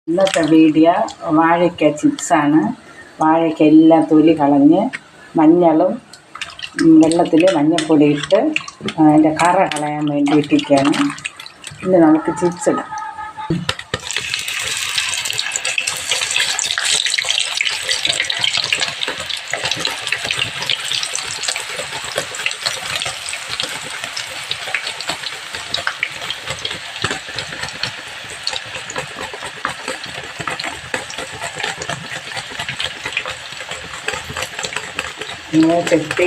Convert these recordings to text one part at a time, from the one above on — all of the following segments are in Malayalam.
ഇന്നത്തെ വീഡിയോ വാഴയ്ക്ക ചിപ്സാണ്. വാഴയ്ക്ക എല്ലാം തൊലി കളഞ്ഞ് മഞ്ഞളും വെള്ളത്തിൽ മഞ്ഞൾപ്പൊടി ഇട്ട് അതിൻ്റെ കറ കളയാൻ വേണ്ടി ഇട്ടിരിക്കുകയാണ്. ഇനി നമുക്ക് ചിപ്സ് ഇടാം. ഇങ്ങനെ ചെത്തി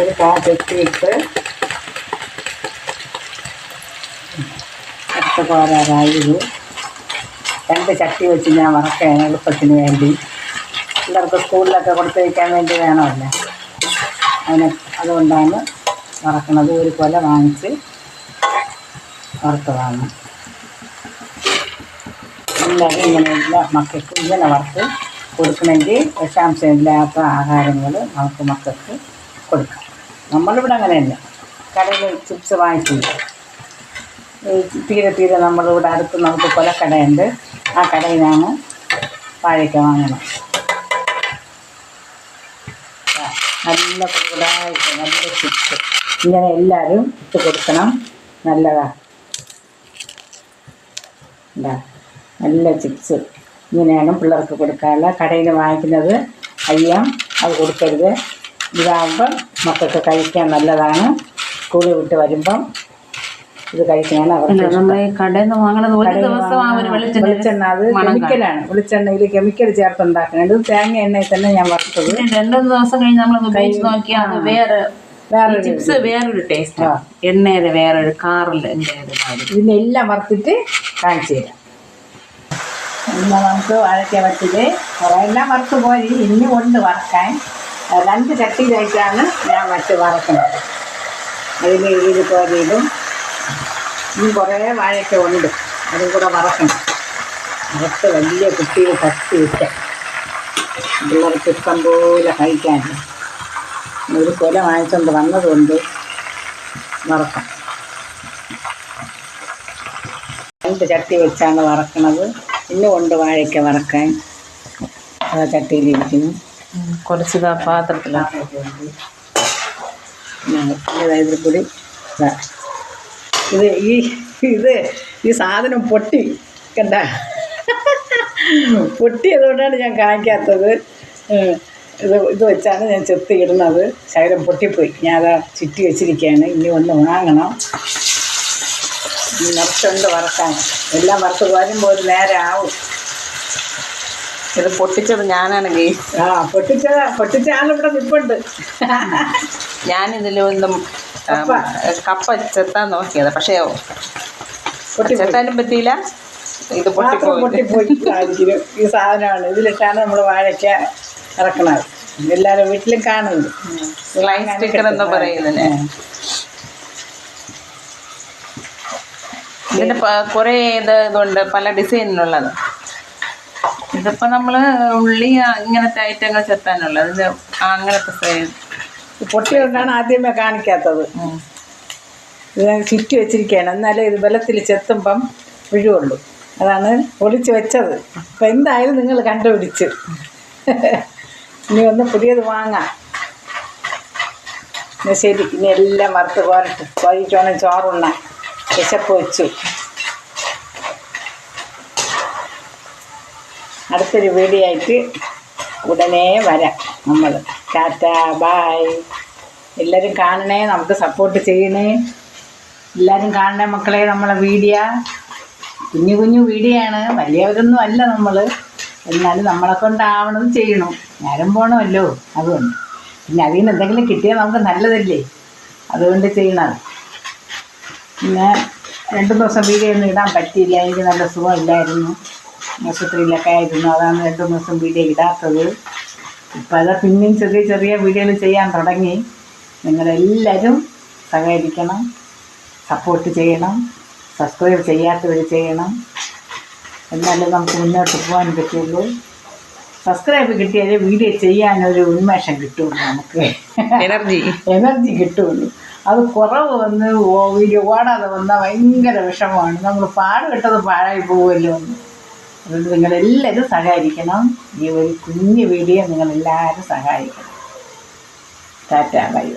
ഒരു ചെത്തിയിട്ട് പോരാറായത് 2 ചട്ടി വെച്ച് ഞാൻ വറക്കുകയാണ് എളുപ്പത്തിന് വേണ്ടി. പിള്ളേർക്ക് സ്കൂളിലൊക്കെ കൊടുത്ത് വയ്ക്കാൻ വേണ്ടി വേണമല്ലോ, അതുകൊണ്ടാണ് വറക്കണത്. ഒരു കൊല വാങ്ങിച്ച് വറുത്തതാണ്. എല്ലാവരും ഇങ്ങനെയുള്ള മക്കൾക്ക് ഇങ്ങനെ വറുത്ത് കൊടുക്കണമെങ്കിൽ വിഷാംശമില്ലാത്ത ആഹാരങ്ങൾ നമുക്ക് മക്കൾക്ക് കൊടുക്കാം. നമ്മളിവിടെ അങ്ങനെയല്ല, കടയിൽ ചിപ്സ് വാങ്ങിച്ചില്ല. തീരെ നമ്മളിവിടെ അടുത്ത് നമുക്ക് കൊലക്കടയുണ്ട്, ആ കടയിലാണ് വാഴയ്ക്ക വാങ്ങണം. നല്ല കൂടുതലായിട്ട് നല്ല ചിപ്സ് ഇങ്ങനെ എല്ലാവരും ഇട്ട് കൊടുക്കണം. നല്ലതാണ്. നല്ല ചിപ്സ് ഇങ്ങനെയാണ് പിള്ളേർക്ക് കൊടുക്കാനുള്ള. കടയിൽ വാങ്ങിക്കുന്നത് അയ്യം അത് കൊടുക്കരുത്. ഇതാകുമ്പം മക്കൾക്ക് കഴിക്കാൻ നല്ലതാണ്. സ്കൂളിൽ വിട്ട് വരുമ്പം ഇത് കഴിക്കാനാണ് അവർക്ക്. നമ്മൾ ഈ കടയിൽ നിന്ന് വാങ്ങണത് വെളിച്ചെണ്ണ, അത് കെമിക്കലാണ്. വെളിച്ചെണ്ണയിൽ കെമിക്കൽ ചേർത്തുണ്ടാക്കുന്നത്. തേങ്ങ എണ്ണയിൽ തന്നെ ഞാൻ വറുത്തത്. 2-3 ദിവസം കഴിഞ്ഞ് നമ്മൾ ഉപയോഗിച്ച് നോക്കിയാൽ അത് വേറൊരു ചിപ്സ് വേറൊരു ടേസ്റ്റാണ്. എണ്ണയുടെ വേറൊരു കാറിൽ ഇതിനെല്ലാം വറുത്തിട്ട് കാണിച്ചു തരാം. ഇന്ന് നമുക്ക് വാഴയ്ക്ക വറ്റിൽ കുറേയെല്ലാം വറുത്ത് പോയി. ഇനി കൊണ്ട് വറക്കാൻ 2 ചട്ടിയിലായിട്ടാണ് ഞാൻ വറ്റ് വറക്കുന്നത്. അതിൽ ഇത് പോലെയിടും. ഇനി കുറേ വാഴയ്ക്ക ഉണ്ട്, അതും കൂടെ വറക്കണം. വറുത്ത് വലിയ കുട്ടിയിൽ തട്ടി വയ്ക്കാം. പിള്ളേർക്ക് ഇഷ്ടം പോലെ കഴിക്കാൻ. ഒരു കൊല വാങ്ങിച്ചുകൊണ്ട് വന്നതുകൊണ്ട് വറക്കാം. 2 ചട്ടി വെച്ചാണ് വറക്കണത്. ഇന്ന് കൊണ്ട് വാഴയ്ക്ക വറക്കാൻ ആ ചട്ടിയിലിരിക്കുന്നു. കുറച്ച് പാത്രത്തിലാണ് ഇതിൽ കൂടി ഈ സാധനം പൊട്ടി കണ്ട, പൊട്ടിയതുകൊണ്ടാണ് ഞാൻ കാണിക്കാത്തത്. ഇത് വെച്ചാണ് ഞാൻ ചെത്തി ഇടുന്നത്. ശകലം പൊട്ടിപ്പോയി. ഞാൻ അതാ ചുറ്റി വെച്ചിരിക്കുകയാണ്. ഇനി ഒന്ന് വാങ്ങണം. നിറച്ചുണ്ട് വറക്കാൻ. എല്ലാം വറുത്ത് വരുമ്പോൾ ഒരു നേരം ആവും. ഇത് പൊട്ടിച്ചത് ഞാനാണ്. പൊട്ടിച്ച ആളിവിടെ നിൽപ്പുണ്ട്. ഞാനിതിലൊന്നും കപ്പ ചെത്താൻ നോക്കിയത്, പക്ഷേ ചെത്താനും പറ്റിയില്ല. ഇത് പൊട്ടിപ്പോയി. ഈ സാധനമാണ് ഇതിലിട്ടാണ് നമ്മൾ വാഴയ്ക്ക ഇറക്കണത്. എല്ലാവരും വീട്ടിലും കാണുന്നുണ്ട്. ലൈൻ സ്റ്റിക്കർ എന്താ പറയുന്നത്. ഇതിൻ്റെ കുറേ ഇതുണ്ട്, പല ഡിസൈനിലുള്ളത്. ഇതിപ്പോൾ നമ്മൾ ഉള്ളി ഇങ്ങനത്തെ ഐറ്റങ്ങൾ ചെത്താനുള്ളത്. ഇത് അങ്ങനത്തെ പൊട്ടിയോണ്ടാണ് ആദ്യമേ കാണിക്കാത്തത്. ഇത് ചുറ്റി വെച്ചിരിക്കുകയാണ്. എന്നാലേ ഇത് ബലത്തിൽ ചെത്തുമ്പം വീഴുള്ളൂ. അതാണ് ഒളിച്ച് വെച്ചത്. അപ്പം എന്തായാലും നിങ്ങൾ കണ്ടുപിടിച്ച്. ഇനി ഒന്ന് പുതിയത് വാങ്ങാം. എന്നാൽ ശരി. ഇനി എല്ലാം വറുത്ത് പോയിട്ട് വേണം ചോറുണ്ണാൻ. വിശപ്പ് വെച്ചു. അടുത്തൊരു വീഡിയോ ആയിട്ട് ഉടനെ വരാം നമ്മൾ. ടാറ്റ, ബായ്. എല്ലാവരും കാണണേ, നമുക്ക് സപ്പോർട്ട് ചെയ്യണേ. എല്ലാവരും കാണണേ മക്കളെ. നമ്മളെ വീഡിയോ കുഞ്ഞു വീഡിയോ ആണ്, വലിയവരൊന്നും അല്ല നമ്മൾ. എന്നാലും നമ്മളെ കൊണ്ടാവണത് ചെയ്യണം. നേരം പോകണമല്ലോ. അതുകൊണ്ട് പിന്നെ അതിൽ നിന്ന് എന്തെങ്കിലും കിട്ടിയാൽ നമുക്ക് നല്ലതല്ലേ, അതുകൊണ്ട് ചെയ്യണത്. പിന്നെ 2 ദിവസം വീഡിയോ ഒന്നും ഇടാൻ പറ്റിയില്ല. എനിക്ക് നല്ല സുഖമില്ലായിരുന്നു, ആശുപത്രിയിലൊക്കെ ആയിരുന്നു. അതാണ് 2 ദിവസം വീഡിയോ ഇടാത്തത്. ഇപ്പം അത് പിന്നെയും ചെറിയ വീഡിയോകൾ ചെയ്യാൻ തുടങ്ങി. നിങ്ങളെല്ലാവരും സഹകരിക്കണം, സപ്പോർട്ട് ചെയ്യണം, സബ്സ്ക്രൈബ് ചെയ്യാത്തവർ ചെയ്യണം. എന്നാലേ നമുക്ക് മുന്നോട്ട് പോകാൻ പറ്റുള്ളൂ. സബ്സ്ക്രൈബ് കിട്ടിയാലേ വീഡിയോ ചെയ്യാനൊരു ഉന്മേഷം കിട്ടുള്ളൂ, നമുക്ക് എനർജി കിട്ടുള്ളൂ. അത് കുറവ് വന്ന് വീഡിയോ ഓടാതെ വന്നാൽ ഭയങ്കര വിഷമമാണ്. നമ്മൾ പാടുപെട്ടത് പാഴായി പോകുമല്ലോ എന്ന്. അതുകൊണ്ട് നിങ്ങളെല്ലാവരും സഹകരിക്കണം. ഈ ഒരു കുഞ്ഞു വീഡിയോ നിങ്ങളെല്ലാവരും സഹായിക്കണം. Tata bye.